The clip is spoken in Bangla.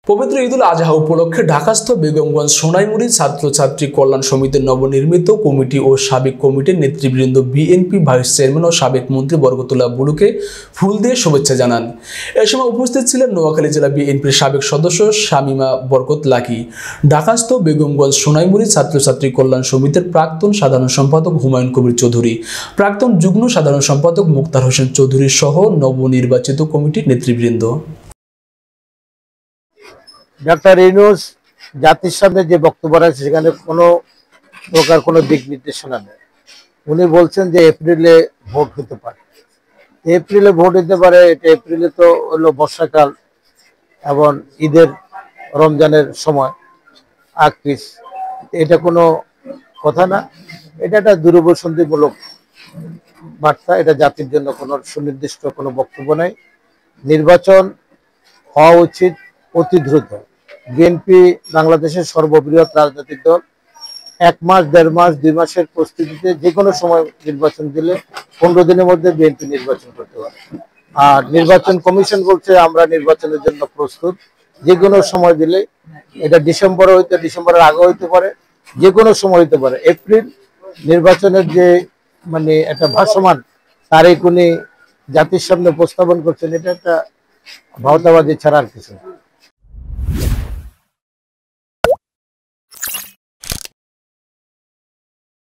পবিত্র ঈদুল আজহা উপলক্ষে ঢাকাস্থ বেগমগঞ্জ সোনাইমুড়ি ছাত্রছাত্রী কল্যাণ সমিতির নবনির্মিত কমিটি ও সাবেক কমিটির নেতৃবৃন্দ বিএনপি ভাইস চেয়ারম্যান ও সাবেক মন্ত্রী বরকতুল্লাহ বুলুকে ফুল দিয়ে শুভেচ্ছা জানান। এ সময় উপস্থিত ছিলেন নোয়াখালী জেলা বিএনপির সাবেক সদস্য শামীমা বরকত লাকি, ঢাকাস্থ বেগমগঞ্জ সোনাইমুড়ি ছাত্রছাত্রী কল্যাণ সমিতির প্রাক্তন সাধারণ সম্পাদক হুমায়ুন কবির চৌধুরী, প্রাক্তন যুগ্ম সাধারণ সম্পাদক মুক্তার হোসেন চৌধুরী সহ নবনির্বাচিত কমিটির নেতৃবৃন্দ। ডাক্তার ইউনূস জাতির সামনে যে বক্তব্য রাখছে সেখানে কোনো প্রকার কোনো দিক নির্দেশনা নেই। উনি বলছেন যে এপ্রিলে ভোট হতে পারে, এপ্রিলে ভোট হতে পারে। এটা এপ্রিলে তো হলো বর্ষাকাল এবং ঈদের রমজানের সময় আকৃষ, এটা কোনো কথা না। এটা একটা দূরবর্তী বার্তা, এটা জাতির জন্য কোনো সুনির্দিষ্ট কোনো বক্তব্য নাই। নির্বাচন হওয়া উচিত অতি দ্রুত। বিএনপি বাংলাদেশের সর্ববৃহৎ রাজনৈতিক দল, 1 মাস 1.5 মাস 2 মাসের প্রস্তুতিতে যে কোনো সময় নির্বাচন দিলে 15 দিনের মধ্যে বিএনপি নির্বাচন করতে পারে। আর নির্বাচন কমিশন বলছে আমরা নির্বাচনের জন্য প্রস্তুত, যে কোনো সময় দিলে, এটা ডিসেম্বরে হইতে ডিসেম্বরের আগে হইতে পারে, যে কোনো সময় হইতে পারে। এপ্রিল নির্বাচনের যে মানে একটা ভাসমান তারিখ উনি জাতির সামনে উপস্থাপন করছেন, এটা একটা ভাওতাবাদী ছাড়া আর কিছু।